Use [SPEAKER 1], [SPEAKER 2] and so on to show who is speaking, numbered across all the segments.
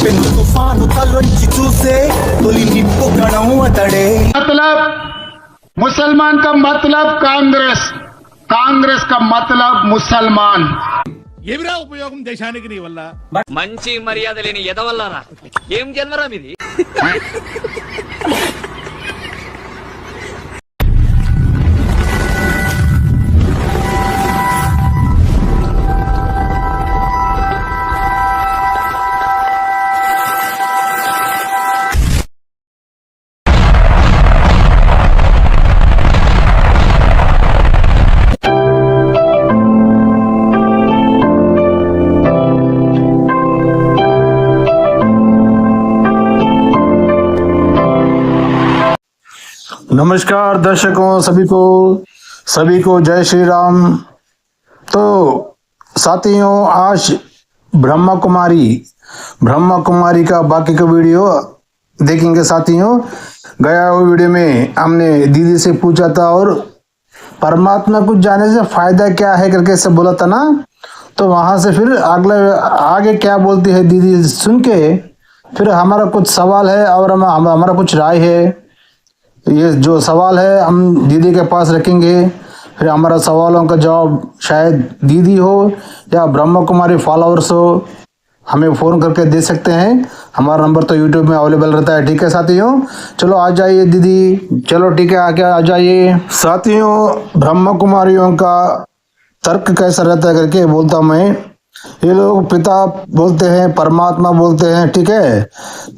[SPEAKER 1] పెను తుఫాను తలొంచి చూసే తొలి నిప్పు కణం అతడే.
[SPEAKER 2] मतलब मुसलमान का मतलब कांग्रेस, कांग्रेस का मतलब मुसलमान.
[SPEAKER 3] ఎవిరా ఉపయోగం దేశానికి నీ వల్ల?
[SPEAKER 4] మంచి మర్యాద లేని ఎదవల్లారా ఏం జన్మరా మీది?
[SPEAKER 5] नमस्कार दर्शकों, सभी को जय श्री राम। तो साथियों, आज ब्रह्मा कुमारी का बाकी का वीडियो देखेंगे। साथियों, गया हुए वीडियो में हमने दीदी से पूछा था और परमात्मा को जाने से फायदा क्या है करके से बोला था ना। तो वहां से फिर आगे क्या बोलती है दीदी सुन के फिर हमारा कुछ सवाल है और हमारा कुछ राय है। ये जो सवाल है हम दीदी के पास रखेंगे, फिर हमारा सवालों का जवाब शायद दीदी हो या ब्रह्मा कुमारी फॉलोअर्स हो, हमें फ़ोन करके दे सकते हैं। हमारा नंबर तो यूट्यूब में अवेलेबल रहता है। ठीक है साथियों, चलो आ जाइए दीदी, चलो ठीक है आके आ जाइए। साथियों, ब्रह्मा कुमारियों का तर्क कैसा रहता है करके बोलता हूँ मैं। ये लोग पिता बोलते हैं, परमात्मा बोलते हैं, ठीक है,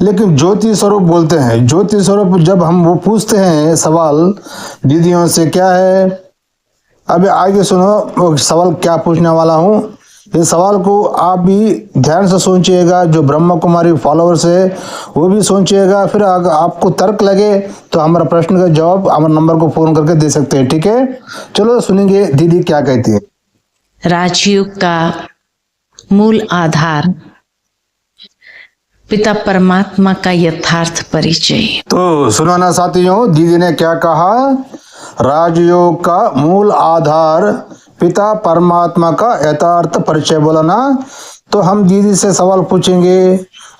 [SPEAKER 5] लेकिन ज्योति स्वरूप बोलते हैं। ज्योति स्वरूप जब हम वो पूछते हैं सवाल दीदियों से क्या है, अभी आगे सुनो वो सवाल क्या पूछने वाला हूँ। ये सवाल को आप भी ध्यान से सोचिएगा, जो ब्रह्मा कुमारी फॉलोअर्स है वो भी सोचिएगा। फिर अगर आपको तर्क लगे तो हमारा प्रश्न का जवाब हमारे नंबर को फोन करके दे सकते हैं। ठीक है, चलो सुनेंगे दीदी क्या कहती है।
[SPEAKER 6] राजयोग का मूल आधार पिता परमात्मा का यथार्थ परिचय।
[SPEAKER 5] तो सुनो ना साथियों, दीदी ने क्या कहा, राजयोग का मूल आधार पिता परमात्मा का यथार्थ परिचय बोला ना। तो हम दीदी से सवाल पूछेंगे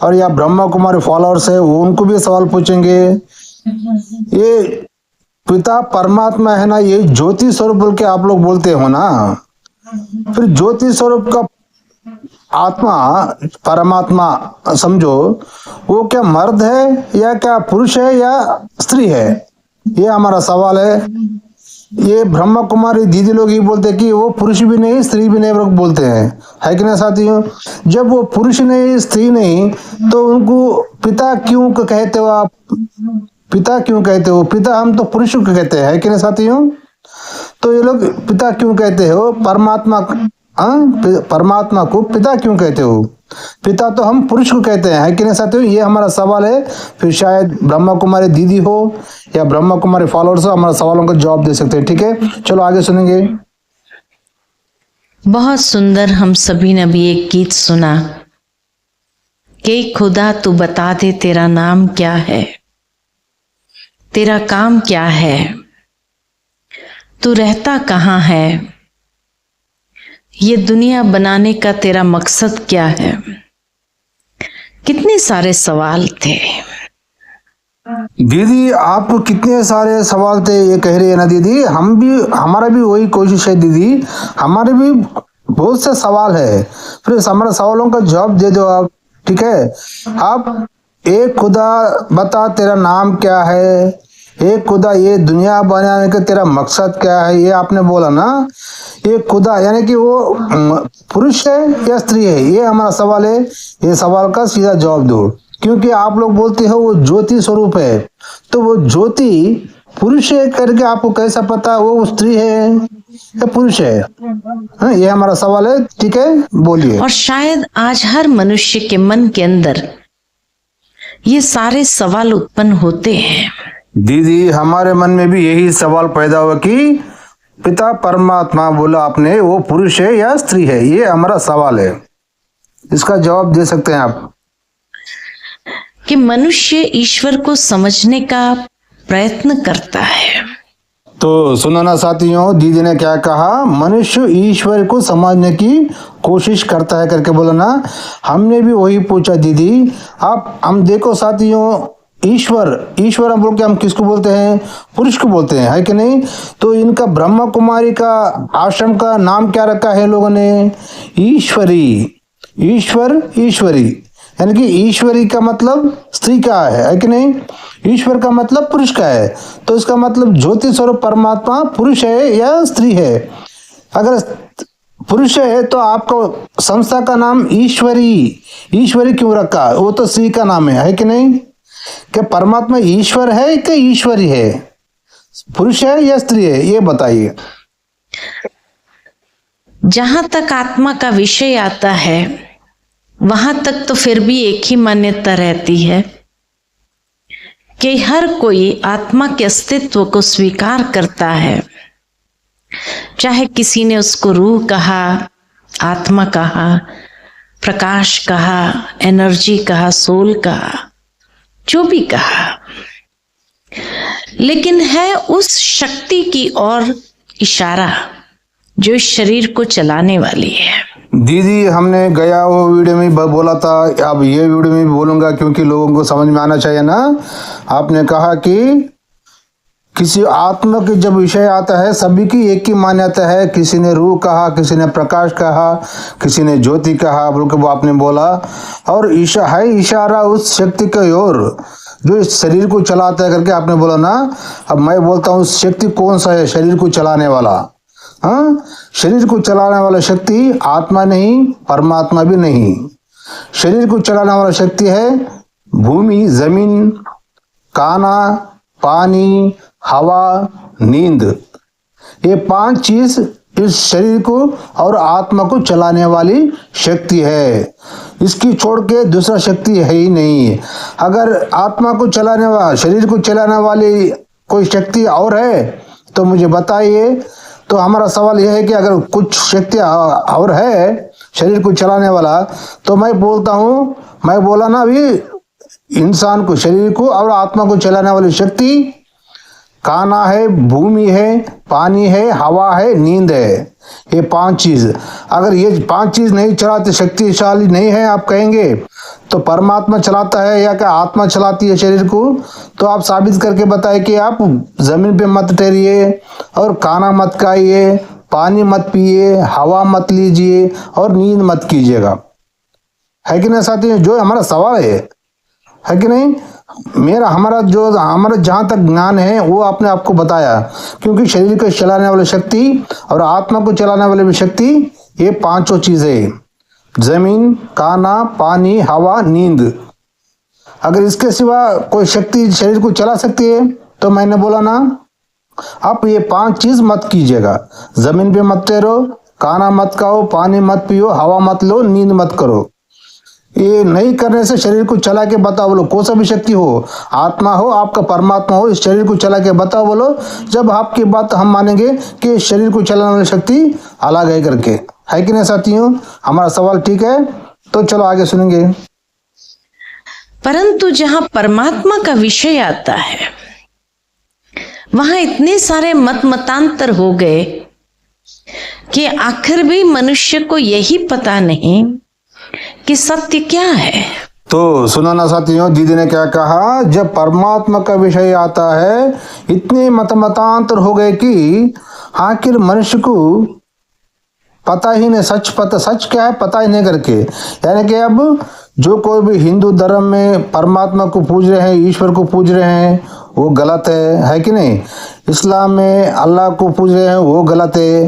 [SPEAKER 5] और या ब्रह्मा कुमारी फॉलोअर्स है उनको भी सवाल पूछेंगे। ये पिता परमात्मा है ना, ये ज्योति स्वरूप बोल के आप लोग बोलते हो ना, फिर ज्योति स्वरूप का आत्मा परमात्मा समझो, वो क्या मर्द है या क्या पुरुष है या स्त्री है, ये हमारा सवाल है। ये ब्रह्मा कुमारी दीदी लोग ही बोलते कि वो पुरुष भी नहीं स्त्री भी नहीं लोग बोलते हैं, है कि ना साथियों। जब वो पुरुष नहीं स्त्री नहीं तो उनको पिता क्यों कहते हो आप? पिता क्यों कहते हो? पिता हम तो पुरुष को कहते हैं, है कि ना साथियों। तो ये लोग पिता क्यों कहते हो? परमात्मा को पिता क्यों कहते हो? पिता तो हम पुरुष को कहते हैं, है कि नहीं साथियों। ये हमारा सवाल है। फिर शायद ब्रह्मा कुमारी दीदी हो या ब्रह्मा कुमारी फॉलोअर्स हो, हमारे सवालों का जवाब दे सकते हैं। ठीक है, चलो आगे सुनेंगे।
[SPEAKER 6] बहुत सुंदर हम सभी ने भी एक गीत सुना कि खुदा तू बता दे तेरा नाम क्या है, तेरा काम क्या है, तू रहता कहाँ है, ये दुनिया बनाने का तेरा मकसद क्या है। कितने सारे सवाल थे
[SPEAKER 5] दीदी, आपको कितने सारे सवाल थे ये कह रही है ना दीदी। हमारा भी वही कोशिश है दीदी, हमारे भी बहुत से सवाल है, फिर हमारे सवालों का जवाब दे दो आप। ठीक है, आप एक खुदा बता तेरा नाम क्या है, एक खुदा ये दुनिया बनाने का तेरा मकसद क्या है, ये आपने बोला ना। ये खुदा यानी कि वो पुरुष है या स्त्री है, ये हमारा सवाल है। ये सवाल का सीधा जवाब दो, क्योंकि आप लोग बोलते हो वो ज्योति स्वरूप है, तो वो ज्योति पुरुष है करके आपको कैसा पता वो स्त्री है या पुरुष है? ये हमारा सवाल है। ठीक है, बोलिए।
[SPEAKER 6] और शायद आज हर मनुष्य के मन के अंदर ये सारे सवाल उत्पन्न होते हैं।
[SPEAKER 5] दीदी, हमारे मन में भी यही सवाल पैदा हुआ कि पिता परमात्मा बोला आपने, वो पुरुष है या स्त्री है? ये हमारा सवाल है, इसका जवाब दे सकते हैं आप।
[SPEAKER 6] कि मनुष्य ईश्वर को समझने का प्रयत्न करता है।
[SPEAKER 5] तो सुनो ना साथियों, दीदी ने क्या कहा, मनुष्य ईश्वर को समझने की कोशिश करता है करके बोला ना। हमने भी वही पूछा दीदी। आप हम देखो साथियों, ईश्वर हम बोल के हम किसको बोलते हैं? पुरुष को बोलते हैं, है कि नहीं? तो इनका ब्रह्मा कुमारी का आश्रम का नाम क्या रखा है लोगों ने? ईश्वरी। ईश्वरी यानी कि ईश्वरी का मतलब स्त्री का है कि नहीं? ईश्वर का मतलब पुरुष का है। तो इसका मतलब ज्योति स्वरूप परमात्मा पुरुष है या स्त्री है? अगर पुरुष है तो आपको संस्था का नाम ईश्वरी क्यों रखा? वो तो स्त्री का नाम है कि नहीं? क्या परमात्मा ईश्वर है कि ईश्वरी है? पुरुष है या स्त्री है, ये बताइए।
[SPEAKER 6] जहां तक आत्मा का विषय आता है वहां तक तो फिर भी एक ही मान्यता रहती है कि हर कोई आत्मा के अस्तित्व को स्वीकार करता है। चाहे किसी ने उसको रूह कहा, आत्मा कहा, प्रकाश कहा, एनर्जी कहा, सोल कहा, जो भी कहा, लेकिन है उस शक्ति की ओर इशारा जो इस शरीर को चलाने वाली है।
[SPEAKER 5] दीदी हमने गया वो वीडियो में बोला था, अब ये वीडियो में भी बोलूंगा क्योंकि लोगों को समझ में आना चाहिए ना। आपने कहा कि किसी आत्मा के जब विषय आता है सभी की एक ही मान्यता है। किसी ने रूह कहा, किसी ने प्रकाश कहा, किसी ने ज्योति कहा, बल्कि वो आपने बोला। और इशारा उस शक्ति की ओर जो इस शरीर को चलाता है करके आपने बोला ना। अब मैं बोलता हूँ शक्ति कौन सा है शरीर को चलाने वाला? हाँ, शरीर को चलाने वाला शक्ति आत्मा नहीं, परमात्मा भी नहीं। शरीर को चलाने वाला शक्ति है भूमि, जमीन, खाना, पानी, हवा, नींद। ये 5 चीज इस शरीर को और आत्मा को चलाने वाली शक्ति है। इसकी छोड़ के दूसरा शक्ति है ही नहीं। अगर आत्मा को चलाने वाला, शरीर को चलाने वाली कोई शक्ति और है तो मुझे बताइए। तो हमारा सवाल यह है कि अगर कुछ शक्ति और है शरीर को चलाने वाला, तो मैं बोलता हूँ, मैं बोला ना अभी, इंसान को, शरीर को और आत्मा को चलाने वाली शक्ति खाना है, भूमि है, पानी है, हवा है, नींद है। ये 5 चीज। अगर ये 5 चीज नहीं चलाते, शक्तिशाली नहीं है आप कहेंगे, तो परमात्मा चलाता है या क्या आत्मा चलाती है शरीर को? तो आप साबित करके बताए कि आप जमीन पे मत ठहरिए और खाना मत खाइए, पानी मत पिए, हवा मत लीजिए और नींद मत कीजिएगा। है कि नहीं साथी? जो हमारा सवाल है कि नहीं? हमारा जहां तक ज्ञान है वो आपने आपको बताया। क्योंकि शरीर को चलाने वाली शक्ति और आत्मा को चलाने वाली शक्ति, ये 5 चीजें, जमीन, खाना, पानी, हवा, नींद। अगर इसके सिवा कोई शक्ति शरीर को चला सकती है तो मैंने बोला ना, आप ये 5 चीज मत कीजिएगा। जमीन पे मत ठहरो, खाना मत खाओ, पानी मत पियो, हवा मत लो, नींद मत करो। ये नहीं करने से शरीर को चला के बताओ बोलो, कौन सा भी शक्ति हो, आत्मा हो, आपका परमात्मा हो, इस शरीर को चला के बताओ बोलो। जब आपकी बात हम मानेंगे कि शरीर को चलाने वाली शक्ति अलग है करके। है कि नहीं साथियों? हमारा सवाल ठीक है? तो चलो आगे सुनेंगे।
[SPEAKER 6] परंतु जहां परमात्मा का विषय आता है वहां इतने सारे मतांतर हो गए कि आखिर भी मनुष्य को यही पता नहीं कि सत्य क्या है।
[SPEAKER 5] तो सुनो ना साथियों, दीदी ने क्या कहा, जब परमात्मा का विषय आता है इतने मतांतर हो गए कि आखिर मनुष्य को पता ही नहीं, सच क्या है पता ही नहीं करके। यानी कि अब जो कोई भी हिंदू धर्म में परमात्मा को पूज रहे हैं, ईश्वर को पूज रहे हैं, वो गलत है कि नहीं? इस्लाम में अल्लाह को पूज रहे हैं, वो गलत है।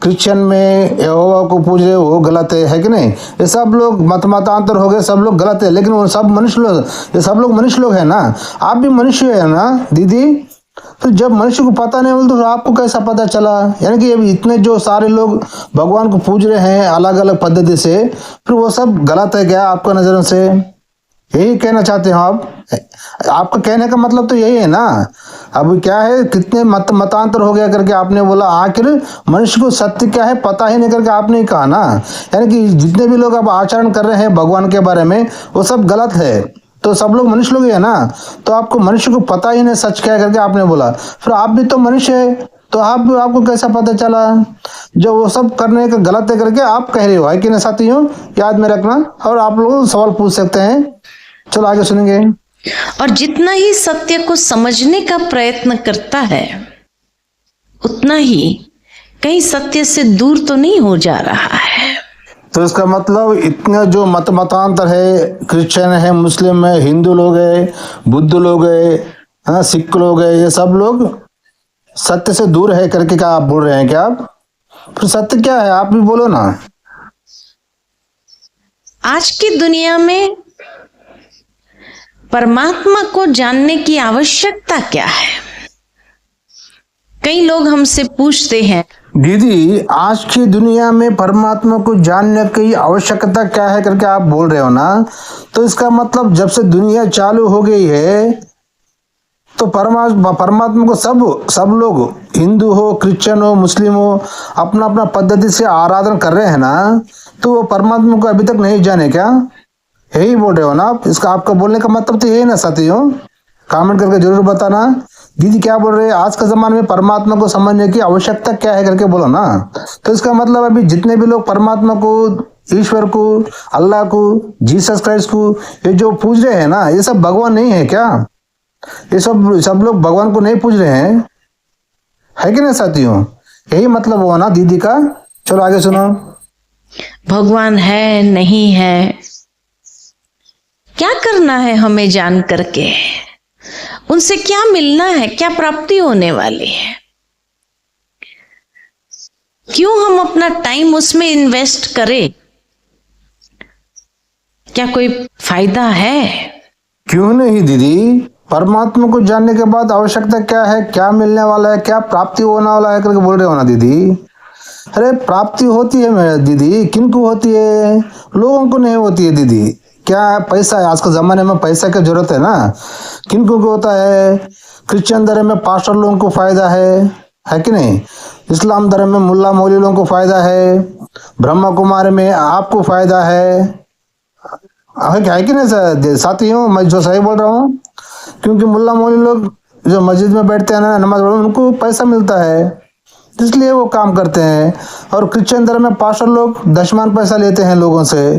[SPEAKER 5] क्रिश्चियन में यहोवा को पूज रहे वो गलत है कि नहीं? ये सब लोग मतांतर हो गए, सब लोग गलत है। लेकिन वो सब मनुष्य लोग, ये सब लोग मनुष्य लोग है ना। आप भी मनुष्य है ना दीदी? तो जब मनुष्य को पता नहीं बोलते तो आपको कैसा पता चला? यानी कि अभी इतने जो सारे लोग भगवान को पूज रहे हैं अलग अलग पद्धति से, फिर वो सब गलत है क्या आपका नजर से? यही कहना चाहते हो आप? आपका कहने का मतलब तो यही है ना। अब क्या है, कितने मतांतर हो गया करके आपने बोला। आखिर मनुष्य को सत्य क्या है पता ही नहीं करके आपने ही कहा ना। यानी कि जितने भी लोग अब आचरण कर रहे हैं भगवान के बारे में वो सब गलत है। तो सब लोग मनुष्य लोग ही है ना। तो आपको मनुष्य को पता ही नहीं सच क्या करके आपने बोला, फिर आप भी तो मनुष्य है। तो आपको कैसा पता चला? जो वो सब करने का गलत है करके आप कह रहे हो, है कि नहीं साथियों? याद में रखना। और आप लोग सवाल पूछ सकते हैं। चलो आगे सुनेंगे।
[SPEAKER 6] और जितना ही सत्य को समझने का प्रयत्न करता है उतना ही कहीं सत्य से दूर तो नहीं हो जा रहा है।
[SPEAKER 5] तो इसका मतलब इतने जो मतांतर है, क्रिश्चियन है, मुस्लिम है, हिंदू लोग है, बुद्ध लोग है, हाँ, सिख लोग है, ये सब लोग सत्य से दूर है करके क्या आप बोल रहे हैं? क्या आप? फिर सत्य क्या है आप भी बोलो ना।
[SPEAKER 6] आज की दुनिया में परमात्मा को जानने की आवश्यकता क्या है? कई लोग हमसे पूछते हैं,
[SPEAKER 5] दीदी आज की दुनिया में परमात्मा को जानने की आवश्यकता क्या है करके आप बोल रहे हो ना, तो इसका मतलब जब से दुनिया चालू हो गई है तो परमात्मा को सब लोग, हिंदू हो, क्रिश्चियन हो, मुस्लिम हो, अपना अपना पद्धति से आराधना कर रहे हैं ना, तो वो परमात्मा को अभी तक नहीं जाने क्या? यही बोल रहे हो ना आप? इसका आपका बोलने का मतलब तो यही ना साथियों? कमेंट करके जरूर बताना दीदी क्या बोल रहे हैं। आज के जमाने में परमात्मा को समझने की आवश्यकता क्या है करके बोलो ना। तो इसका मतलब अभी जितने भी लोग परमात्मा को, ईश्वर को, अल्लाह को, जीसस क्राइस्ट को ये जो पूज रहे हैं ना, ये सब भगवान नहीं है क्या? ये सब लोग भगवान को नहीं पूज रहे हैं, है कि नहीं साथियों? यही मतलब हुआ ना दीदी का। चलो आगे सुनो।
[SPEAKER 6] भगवान है नहीं है, क्या करना है हमें जान करके? उनसे क्या मिलना है, क्या प्राप्ति होने वाली है? क्यों हम अपना टाइम उसमें इन्वेस्ट करें? क्या कोई फायदा है?
[SPEAKER 5] क्यों नहीं दीदी, परमात्मा को जानने के बाद आवश्यकता क्या है, क्या मिलने वाला है, क्या प्राप्ति होने वाला है करके बोल रहे हो ना दीदी। अरे प्राप्ति होती है मेरे दीदी, किनको होती है? लोगों को नहीं होती है दीदी। क्या है? पैसा है। आज के जमाने में पैसा की जरूरत है ना। किनको को होता है? क्रिश्चियन धर्म में पास्टर लोगों को फायदा है कि नहीं? इस्लाम धर्म में मुल्ला मौलवी लोगों को फायदा है, ब्रह्मा कुमारी में आपको फायदा है कि नहीं साथियों? मैं जो सही बोल रहा हूँ, क्योंकि मुल्ला मौलवी लोग जो मस्जिद में बैठते हैं ना, नमाज पढ़ने, उनको पैसा मिलता है, इसलिए वो काम करते हैं। और क्रिश्चियन धर्म में पास्टर लोग दशमान पैसा लेते हैं लोगों से।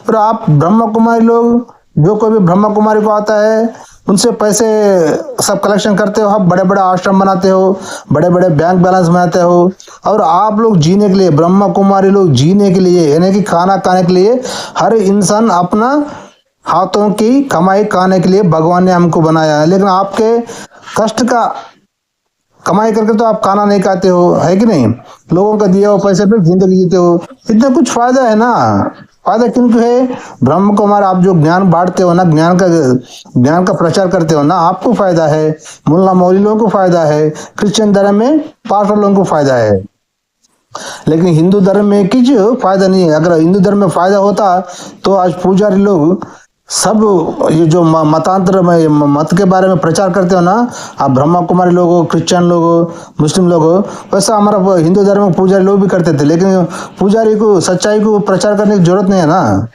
[SPEAKER 5] और आप ब्रह्मा कुमारी लोग, जो कोई भी ब्रह्मा कुमारी को आता है, उनसे पैसे सब कलेक्शन करते हो, आप बड़े बड़े आश्रम बनाते हो, बड़े बड़े बैंक बैलेंस बनाते हो। और आप लोग जीने के लिए, ब्रह्मा कुमारी लोग जीने के लिए, यानी कि खाना खाने के लिए, हर इंसान अपना हाथों की कमाई खाने के लिए भगवान ने हमको बनाया है। लेकिन आपके कष्ट का कमाई करके तो आप खाना नहीं खाते हो, है कि नहीं? लोगों का दिया हुआ पैसे पे जिंदगी जीते हो। इतना कुछ फायदा है ना। फायदा किनको है? ब्रह्म कुमार आप जो ज्ञान बांटते हो ना, ज्ञान का प्रचार करते हो ना, आपको फायदा है। मुल्ला मौलवी लोगों को फायदा है। क्रिश्चियन धर्म में पास्टर लोगों को फायदा है। लेकिन हिंदू धर्म में कुछ फायदा नहीं है। अगर हिंदू धर्म में फायदा होता तो आज पुजारी लोग सब ये जो मतांतर मत के बारे में प्रचार करते हो ना, आप ब्रह्मा कुमारी लोग हो, क्रिश्चियन लोग हो, मुस्लिम लोग हो, वैसा हमारा हिंदू धर्म में पुजारी लोग भी करते थे। लेकिन पुजारी को सच्चाई को प्रचार करने की जरूरत नहीं है ना।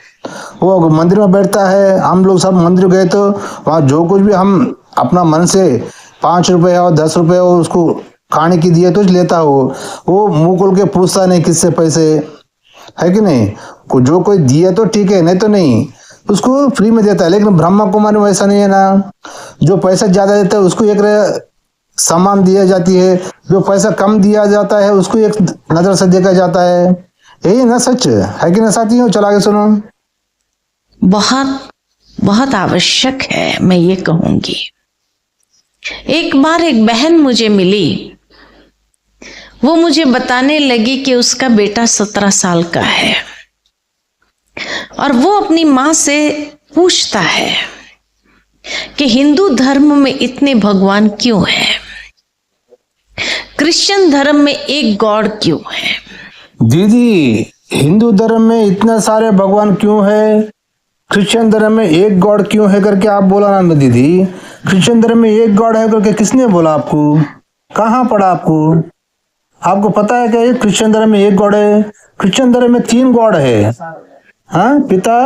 [SPEAKER 5] वो मंदिर में बैठता है, हम लोग सब मंदिर गए तो वहाँ जो कुछ भी हम अपना मन से 5 रुपए हो 10 रुपए हो उसको खाने की दिए तो लेता हो। वो मुंह खोल के पूछता नहीं किससे पैसे, है कि नहीं? जो कोई दिए तो ठीक है, नहीं तो नहीं, उसको फ्री में देता है। लेकिन ब्रह्मा कुमारी में ऐसा नहीं है ना। जो पैसा ज्यादा देता है उसको एक सामान दिया जाती है, जो पैसा कम दिया जाता है उसको एक नजर से देखा जाता है। यही ना सच, है कि ना साथियों? चला के सुनो।
[SPEAKER 6] बहुत बहुत आवश्यक है, मैं ये कहूंगी। एक बार एक बहन मुझे मिली, वो मुझे बताने लगी कि उसका बेटा 17 साल का है और वो अपनी माँ से पूछता है कि हिंदू धर्म में इतने भगवान क्यों हैं, क्रिश्चियन धर्म में एक गॉड क्यों है?
[SPEAKER 5] दीदी हिंदू धर्म में इतने सारे भगवान क्यों है, क्रिश्चियन धर्म में एक गॉड क्यों है करके आप बोला ना दीदी। क्रिश्चियन धर्म में एक गॉड है करके किसने बोला आपको? कहाँ पढ़ा आपको? आपको पता है कि क्रिश्चियन धर्म में एक गॉड है? क्रिश्चियन धर्म में 3 गॉड है। हाँ, पिता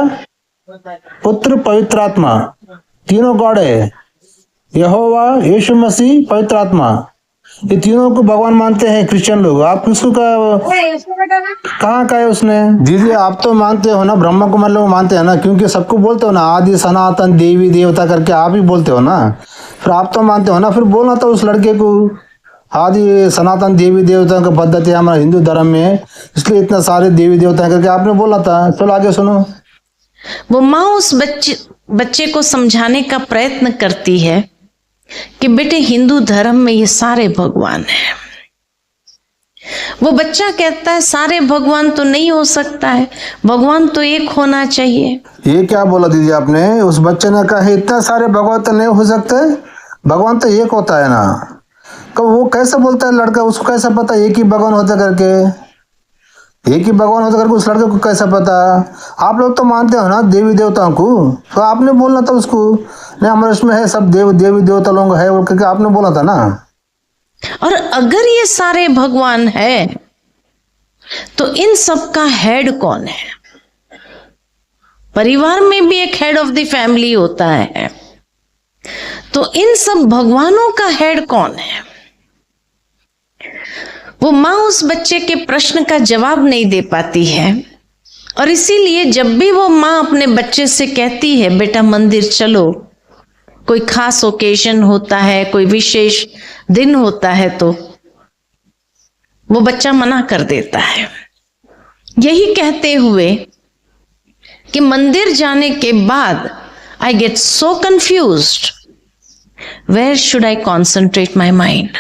[SPEAKER 5] पुत्र पवित्र आत्मा, तीनों गॉड है। यहोवा, यीशु मसीह, पवित्र आत्मा। ये तीनों को भगवान मानते हैं क्रिश्चियन लोग। आप किसको कहाँ का है उसने? दीदी आप तो मानते हो ना, ब्रह्मा कुमार लोग मानते हैं ना, क्योंकि सबको बोलते हो ना आदि सनातन देवी देवता करके, आप ही बोलते हो ना, फिर आप तो मानते हो ना, फिर बोलना था उस लड़के को आदि सनातन देवी देवता का पद्धति है हमारे हिंदू धर्म में, इसलिए इतना सारे देवी देवता करके आपने बोला था। चलो आगे सुनो।
[SPEAKER 6] वो माँ उस बच्चे को समझाने का प्रयत्न करती है कि बेटे हिंदू धर्म में ये सारे भगवान हैं। वो बच्चा कहता है सारे भगवान तो नहीं हो सकता है, भगवान तो एक होना चाहिए।
[SPEAKER 5] ये क्या बोला दीदी आपने? उस बच्चे ने कहा इतना सारे भगवान तो नहीं हो सकते, भगवान तो एक होता है ना। कब वो कैसे बोलता है लड़का? उसको कैसे पता एक ही भगवान होता करके? एक ही भगवान होता करके उस लड़के को कैसे पता? आप लोग तो मानते हो ना देवी देवताओं को, तो आपने बोलना था उसको, नहीं हमारे इसमें है सब देवी देवता लोग है वो करके आपने बोला था ना।
[SPEAKER 6] और अगर ये सारे भगवान है तो इन सब का हेड कौन है? परिवार में भी एक हेड ऑफ द फैमिली होता है, तो इन सब भगवानों का हेड कौन है? वो माँ उस बच्चे के प्रश्न का जवाब नहीं दे पाती है, और इसीलिए जब भी वो माँ अपने बच्चे से कहती है बेटा मंदिर चलो, कोई खास ओकेजन होता है, कोई विशेष दिन होता है, तो वो बच्चा मना कर देता है, यही कहते हुए कि मंदिर जाने के बाद I get so confused, where should I concentrate my mind?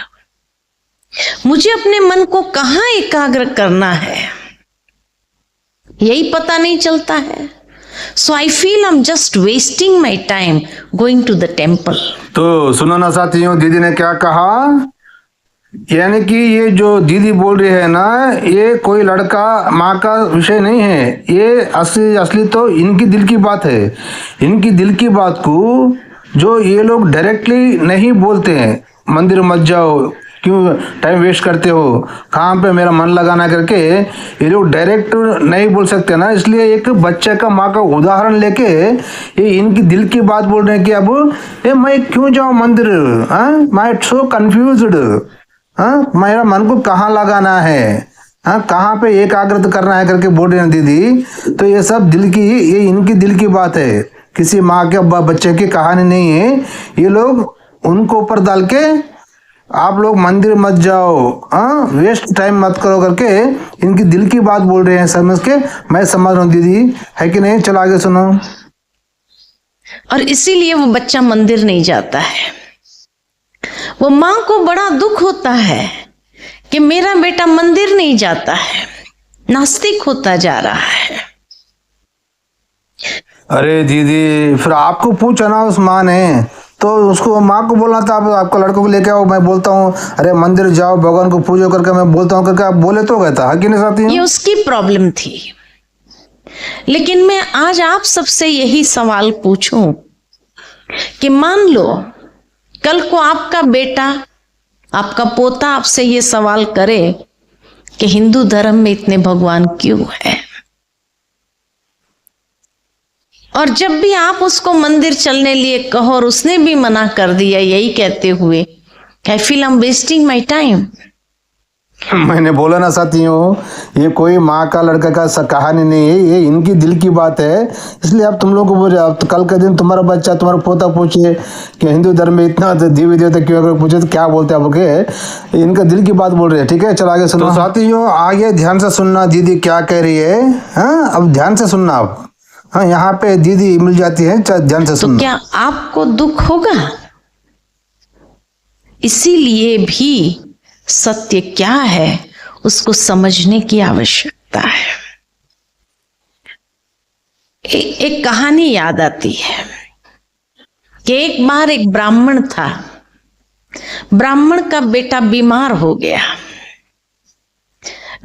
[SPEAKER 6] मुझे अपने मन को कहां एकाग्र करना है यही पता नहीं चलता है। So I feel I am just wasting my time going to the temple.
[SPEAKER 5] तो सुनो ना साथियों, दीदी ने क्या कहा, यानी कि ये जो दीदी बोल रही है ना, ये कोई लड़का माँ का विषय नहीं है, ये असली तो इनकी दिल की बात है। इनकी दिल की बात को जो ये लोग डायरेक्टली नहीं बोलते हैं, मंदिर मत जाओ, क्यों टाइम वेस्ट करते हो, कहाँ पे मेरा मन लगाना करके ये लोग डायरेक्ट नहीं बोल सकते ना, इसलिए एक बच्चे का माँ का उदाहरण लेके ये इनकी दिल की बात बोल रहे हैं कि अब ये मैं क्यों जाऊँ मंदिर, मैं सो कंफ्यूज्ड, मेरा मन को कहाँ लगाना है, कहाँ पे एकाग्रता करना है करके बोल रहे हैं दीदी। तो ये सब दिल की, ये इनकी दिल की बात है, किसी माँ के बच्चे की कहानी नहीं है। ये लोग उनको ऊपर डाल के आप लोग मंदिर मत जाओ, वेस्ट टाइम मत करो करके इनकी दिल की बात बोल रहे हैं, समझ के मैं समझ रहा हूँ दीदी, है कि नहीं? चलो आगे सुनो।
[SPEAKER 6] और इसीलिए वो बच्चा मंदिर नहीं जाता है। वो माँ को बड़ा दुख होता है कि मेरा बेटा मंदिर नहीं जाता है, नास्तिक होता जा रहा है।
[SPEAKER 5] अरे दीदी फिर आपको पूछा ना उस माँ ने, तो उसको माँ को बोलना था आपको लड़कों को लेके आओ, मैं बोलता हूँ अरे मंदिर जाओ भगवान को पूजो करके मैं बोलता हूँ करके आप बोले तो गया था कि नहीं साथी?
[SPEAKER 6] ये उसकी प्रॉब्लम थी, लेकिन मैं आज आप सबसे यही सवाल पूछूं कि मान लो कल को आपका बेटा, आपका पोता आपसे ये सवाल करे कि हिंदू धर्म में इतने भगवान क्यों है, और जब भी आप उसको मंदिर चलने लिए कहो और उसने भी मना कर दिया यही कहते हुए आई feel I am wasting my time.
[SPEAKER 5] मैंने बोला ना साथियों, ये कोई माँ का लड़का का कहानी नहीं है, ये इनकी दिल की बात है, इसलिए आप तुम लोग को बोल रहे हो। तो कल के दिन तुम्हारा बच्चा, तुम्हारा पोता पूछे कि हिंदू धर्म में इतना देवी देवता क्यों, अगर पूछे तो क्या बोलते हैं आपके? इनका दिल की बात बोल रहे हैं। ठीक है, चलो आगे सुनो। तो साथियों आगे ध्यान से सुनना दीदी क्या कह रही है। अब ध्यान से सुनना आप। यहाँ पे दीदी मिल जाती है, ध्यान से सुनना।
[SPEAKER 6] तो क्या आपको दुख होगा? इसीलिए भी सत्य क्या है उसको समझने की आवश्यकता है। एक कहानी याद आती है कि एक बार एक ब्राह्मण था, ब्राह्मण का बेटा बीमार हो गया,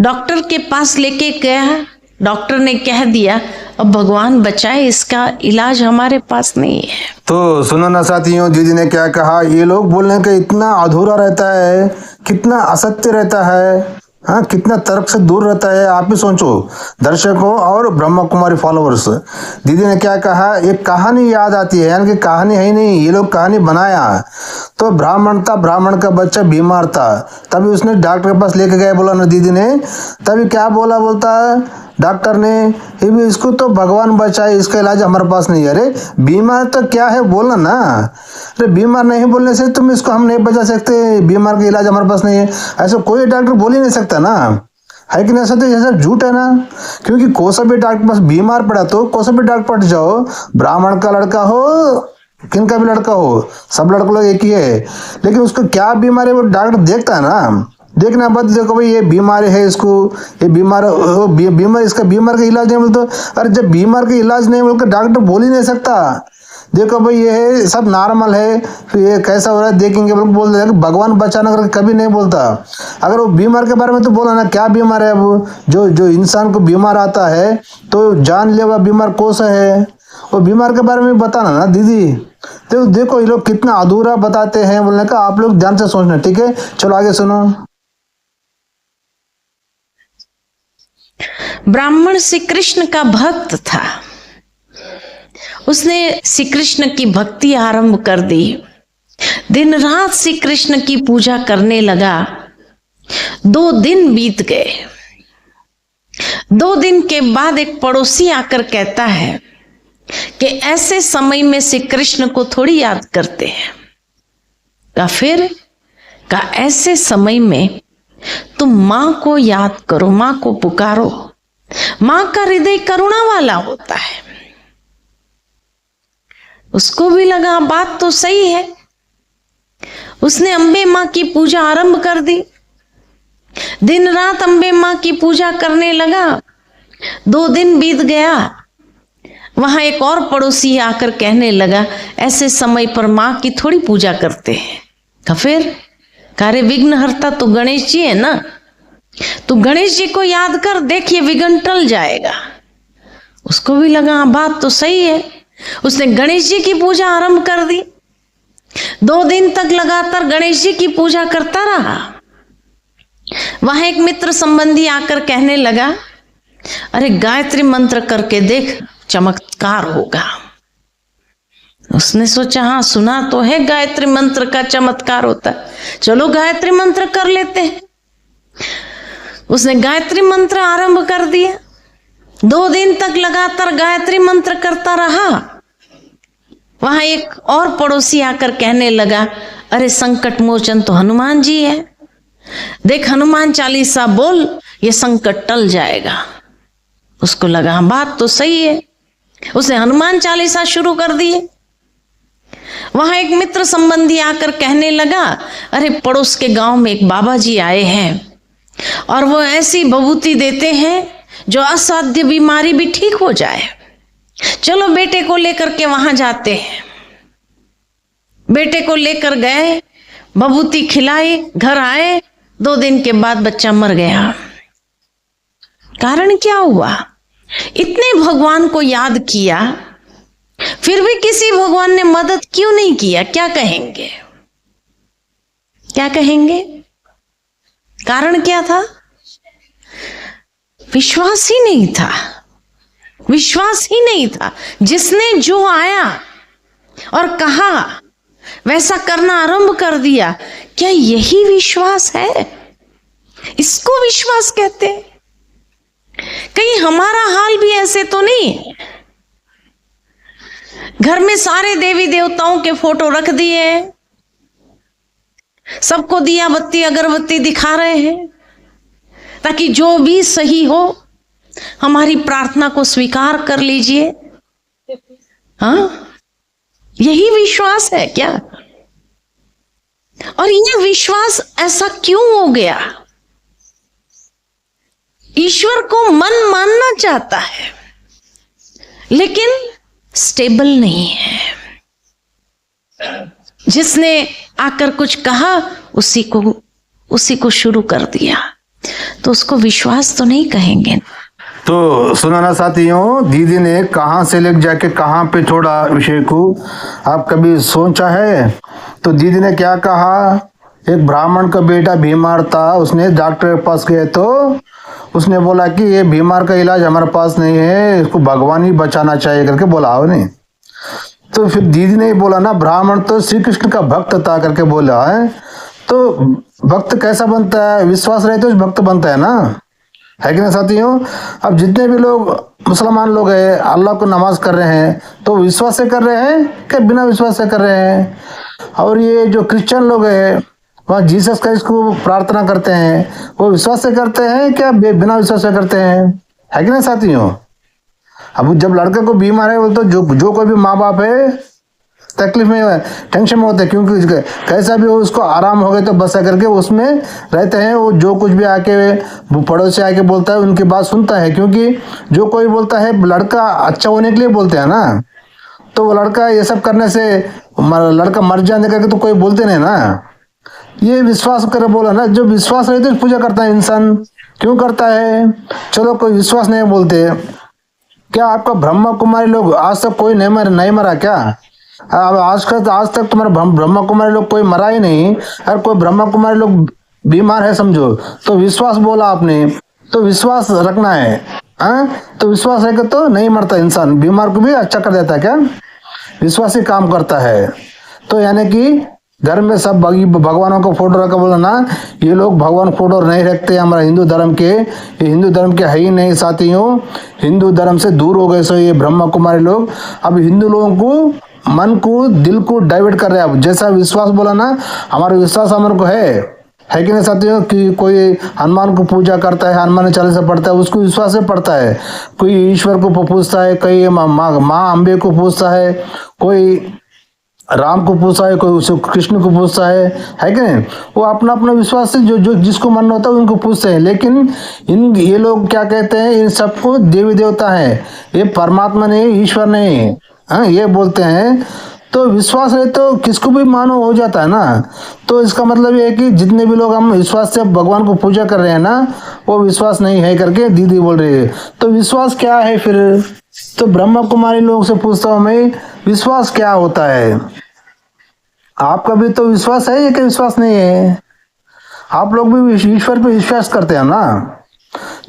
[SPEAKER 6] डॉक्टर के पास लेके गया, डॉक्टर ने कह दिया अब भगवान बचाए, इसका इलाज हमारे पास नहीं है।
[SPEAKER 5] तो सुनो ना साथियों, दीदी ने क्या कहा, ये लोग बोलने का इतना अधूरा रहता है, कितना असत्य रहता है। हाँ, कितना तर्क से दूर रहता है, आप ही सोचो दर्शकों और ब्रह्मा कुमारी फॉलोअर्स। दीदी ने क्या कहा, एक कहानी याद आती है, यानी कि कहानी है ही नहीं, ये लोग कहानी बनाया। तो ब्राह्मण था, ब्राह्मण का बच्चा बीमार था, तभी उसने डॉक्टर के पास लेके गए, बोला ना दीदी ने, तभी क्या बोलता डॉक्टर ने, ये भी इसको तो भगवान बचाए, इसका इलाज हमारे पास नहीं है। अरे बीमार तो क्या है बोलना ना, अरे बीमार नहीं बोलने से तुम इसको हम नहीं बचा सकते, बीमार का इलाज हमारे पास नहीं है, ऐसा कोई डॉक्टर बोल ही नहीं सकता ना, है कि नहीं? ऐसा तो ये सब झूठ है ना, क्योंकि कोई सा भी डॉक्टर पास बीमार पड़ा तो कोई सा भी डॉक्टर पड़ जाओ, ब्राह्मण का लड़का हो, किनका भी लड़का हो, सब लड़कों लोग एक ही है, लेकिन उसको क्या बीमारी है वो डॉक्टर देखता है ना। देखना बात, देखो भाई ये बीमारी है, इसको ये बीमार इसका बीमार का इलाज नहीं बोलते, अरे जब बीमार का इलाज नहीं बोलकर डॉक्टर बोल ही नहीं सकता, देखो भाई ये है सब नॉर्मल है, फिर ये कैसा हो रहा है देखेंगे बोल देगा, भगवान बचाना करके कभी नहीं बोलता। अगर वो बीमार के बारे में तो बोला ना, क्या बीमार है वो, जो इंसान को बीमार आता है तो जानलेवा बीमार कौन सा है, वो बीमार के बारे में बताना ना दीदी। तो देखो ये लोग कितना अधूरा बताते हैं बोलने का, आप लोग ध्यान से सोचना, ठीक है? चलो आगे सुनो।
[SPEAKER 6] ब्राह्मण श्री कृष्ण का भक्त था, उसने श्री कृष्ण की भक्ति आरंभ कर दी, दिन रात श्री कृष्ण की पूजा करने लगा। 2 दिन बीत गए। 2 दिन के बाद एक पड़ोसी आकर कहता है कि ऐसे समय में श्री कृष्ण को थोड़ी याद करते हैं। का ऐसे समय में तुम मां को याद करो, मां को पुकारो, मां का हृदय करुणा वाला होता है। उसको भी लगा बात तो सही है, उसने अम्बे मां की पूजा आरंभ कर दी, दिन रात अम्बे मां की पूजा करने लगा। 2 दिन बीत गया, वहां एक और पड़ोसी आकर कहने लगा ऐसे समय पर मां की थोड़ी पूजा करते हैं। फिर कार्य विघ्नहर्ता तो गणेश जी है ना, तो गणेश जी को याद कर, देखिए विघ्न टल जाएगा। उसको भी लगा बात तो सही है, उसने गणेश जी की पूजा आरंभ कर दी। 2 दिन तक लगातार गणेश जी की पूजा करता रहा। वहां एक मित्र संबंधी आकर कहने लगा अरे गायत्री मंत्र करके देख, चमत्कार होगा। उसने सोचा हाँ सुना तो है गायत्री मंत्र का चमत्कार होता है, चलो गायत्री मंत्र कर लेते हैं। उसने गायत्री मंत्र आरंभ कर दिया। 2 दिन तक लगातार गायत्री मंत्र करता रहा। वहां एक और पड़ोसी आकर कहने लगा अरे संकट मोचन तो हनुमान जी है, देख हनुमान चालीसा बोल, ये संकट टल जाएगा। उसको लगा बात तो सही है, उसने हनुमान चालीसा शुरू कर दिए। वहां एक मित्र संबंधी आकर कहने लगा अरे पड़ोस के गांव में एक बाबा जी आए हैं और वो ऐसी विभूति देते हैं जो असाध्य बीमारी भी ठीक हो जाए, चलो बेटे को लेकर के वहां जाते हैं। बेटे को लेकर गए, विभूति खिलाई, घर आए। 2 दिन के बाद बच्चा मर गया। कारण क्या हुआ? इतने भगवान को याद किया, फिर भी किसी भगवान ने मदद क्यों नहीं किया? क्या कहेंगे? क्या कहेंगे? कारण क्या था? विश्वास ही नहीं था, विश्वास ही नहीं था। जिसने जो आया और कहा वैसा करना आरंभ कर दिया, क्या यही विश्वास है? इसको विश्वास कहते हैं? कहीं हमारा हाल भी ऐसे तो नहीं है? घर में सारे देवी देवताओं के फोटो रख दिए हैं, सबको दिया बत्ती अगरबत्ती दिखा रहे हैं ताकि जो भी सही हो हमारी प्रार्थना को स्वीकार कर लीजिए। हाँ, यही विश्वास है क्या? और यह विश्वास ऐसा क्यों हो गया? ईश्वर को मन मानना चाहता है लेकिन स्टेबल नहीं है। जिसने आकर कुछ कहा उसी को शुरू कर दिया, तो उसको विश्वास तो नहीं कहेंगे।
[SPEAKER 5] तो सुनाना साथियों, दीदी ने कहां से लेकर जाके कहां पे छोड़ा विषय को, आप कभी सोचा है? तो दीदी ने क्या कहा, एक ब्राह्मण का बेटा बीमार था, उसने डॉक्टर के पास गए तो उसने बोला कि ये बीमार का इलाज हमारे पास नहीं है, इसको भगवान ही बचाना चाहिए करके बोला हो नहीं। तो फिर दीदी ने बोला ना, ब्राह्मण तो श्री कृष्ण का भक्त था करके बोला है। तो भक्त कैसा बनता है? विश्वास रहे तो भक्त बनता है ना, है कि ना साथियों। अब जितने भी लोग मुसलमान लोग हैं, अल्लाह को नमाज कर रहे हैं तो विश्वास से कर रहे हैं कि बिना विश्वास से कर रहे हैं? और ये जो क्रिश्चियन लोग हैं वहाँ जीसस क्राइस्ट को प्रार्थना करते हैं, वो विश्वास से करते हैं क्या बिना विश्वास से करते हैं? है कि ना साथियों। अब जब लड़के को बीमार है, वो तो जो कोई भी माँ बाप है तकलीफ में, टेंशन में होते हैं, क्योंकि कैसा भी हो उसको आराम हो गए तो बस करके उसमें रहते हैं। वो जो कुछ भी आके पड़ोसी आके बोलता है उनकी बात सुनता है, क्योंकि जो कोई बोलता है लड़का अच्छा होने के लिए बोलते हैं ना। तो वो लड़का ये सब करने से लड़का मर जाने करके तो कोई बोलते नहीं ना। ये विश्वास कर बोला ना, जो विश्वास रहते तो पूजा करता है इंसान। क्यों करता है? चलो कोई विश्वास नहीं बोलते, क्या आपका ब्रह्मा कुमारी लोग आज तक कोई नहीं मरा क्या? अब आज तक तुम्हारे ब्रह्मा कुमारी लोग कोई मरा ही नहीं। अगर कोई ब्रह्मा कुमारी लोग बीमार है समझो तो विश्वास बोला आपने, तो विश्वास रखना है। तो विश्वास है कि तो नहीं मरता इंसान, बीमार को भी अच्छा कर देता है। क्या विश्वास ही काम करता है? तो यानी कि घर में सब भगवानों का फोटो रखा बोला ना, ये लोग भगवान फोटो नहीं रखते हमारा हिंदू धर्म के, ये हिंदू धर्म के है ही नहीं साथियों। हिंदू धर्म से दूर हो गए सो ये ब्रह्मा कुमारी लोग। अब हिंदू लोगों को मन को दिल को डाइवर्ट कर रहे हैं। अब जैसा विश्वास बोला ना, हमारा विश्वास हमारे को है कि नहीं साथियों। कि कोई हनुमान को पूजा करता है, हनुमान चालीसा पढ़ता है, उसको विश्वास से पढ़ता है। कोई ईश्वर को पूछता है, कोई माँ अम्बे को पूछता है, कोई राम को पूछता है, कोई कृष्ण को पूछता है कि नहीं। वो अपना अपना विश्वास से जो जिसको मन होता है उनको पूछते हैं। लेकिन ये लोग क्या कहते हैं, इन सबको देवी देवता है, ये परमात्मा नहीं, ईश्वर नहीं, ये बोलते हैं। तो विश्वास है तो किसको भी मानो हो जाता है ना। तो इसका मतलब ये है कि जितने भी लोग हम विश्वास से भगवान को पूजा कर रहे हैं ना, वो विश्वास नहीं है करके दीदी बोल रही है। तो विश्वास क्या है फिर? तो ब्रह्मा कुमारी लोग से पूछता हूँ मैं, विश्वास क्या होता है? आपका भी तो विश्वास है या कि विश्वास नहीं है? आप लोग भी ईश्वर पे विश्वास करते हैं ना।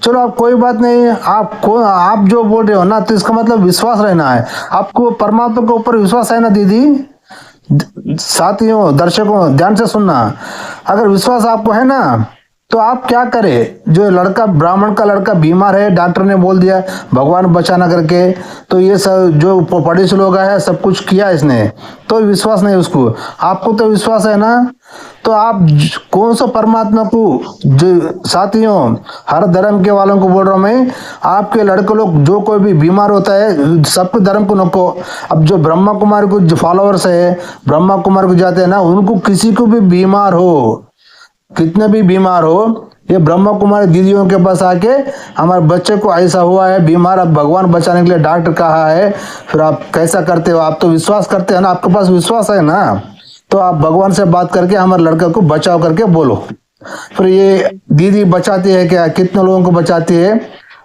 [SPEAKER 5] चलो अब कोई बात नहीं, आप जो बोल रहे हो ना, तो इसका मतलब विश्वास रहना है आपको, परमात्मा के ऊपर विश्वास है ना दीदी। साथियों दर्शकों ध्यान से सुनना, अगर विश्वास आपको है ना तो आप क्या करें? जो लड़का ब्राह्मण का लड़का बीमार है, डॉक्टर ने बोल दिया भगवान बचाना करके, तो ये सब जो पड़ोसी लोग आए सब कुछ किया इसने, तो विश्वास नहीं उसको। आपको तो विश्वास है ना। तो आप कौन सा परमात्मा को, जो साथियों हर धर्म के वालों को बोल रहा हूं मैं, आपके लड़के लोग जो कोई भी बीमार होता है सबको धर्म को नको। अब जो ब्रह्मा कुमारी को जो फॉलोअर्स है, ब्रह्मा कुमारी को जाते हैं ना, उनको किसी को भी बीमार हो, कितने भी बीमार हो, ये ब्रह्मा कुमारी दीदियों के पास आके हमारे बच्चे को ऐसा हुआ है बीमार, अब भगवान बचाने के लिए डॉक्टर कहा है, फिर आप कैसा करते हो? आप तो विश्वास करते हैं ना, आपके पास विश्वास है ना, तो आप भगवान से बात करके हमारे लड़के को बचाओ करके बोलो। फिर ये दीदी बचाती है क्या? कितने लोगों को बचाती है?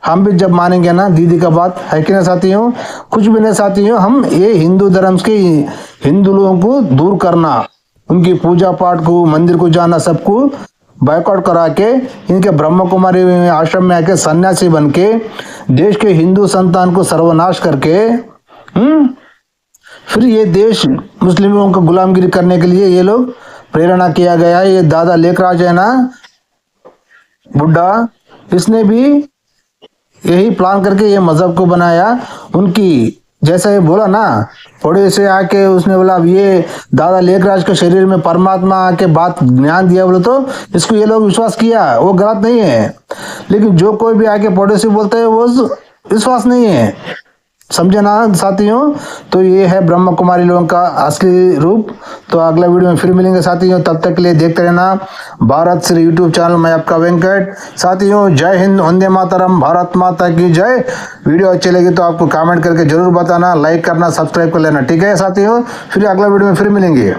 [SPEAKER 5] हम भी जब मानेंगे ना दीदी का बात, है कि नहीं साथियों। कुछ भी नहीं साथियों, हम ये हिंदू धर्म के हिंदू लोगों को दूर करना, उनकी पूजा पाठ को, मंदिर को जाना, सबको बायकॉट करा के इनके ब्रह्म कुमारी आश्रम में आके सन्यासी बन के देश के हिंदू संतान को सर्वनाश करके फिर ये देश मुस्लिमों को गुलामगिरी करने के लिए ये लोग प्रेरणा किया गया है। ये दादा लेखराज है ना बुड्ढा, इसने भी यही प्लान करके ये मजहब को बनाया। उनकी जैसा ये बोला ना, थोड़े से आके उसने बोला ये दादा लेखराज के शरीर में परमात्मा आके बात ज्ञान दिया बोले, तो इसको ये लोग विश्वास किया, वो गलत नहीं है। लेकिन जो कोई भी आके पड़ोसी बोलते है वो विश्वास नहीं है, समझे ना साथियों। तो ये है ब्रह्मा कुमारी लोगों का असली रूप। तो अगला वीडियो में फिर मिलेंगे साथियों, तब तक के लिए देखते रहना भारत श्री यूट्यूब चैनल में आपका वेंकट। साथियों जय हिंद, वंदे मातरम, भारत माता की जय। वीडियो अच्छी लगी तो आपको कमेंट करके जरूर बताना, लाइक करना, सब्सक्राइब कर लेना, ठीक है साथियों। फिर अगला वीडियो में फिर मिलेंगे।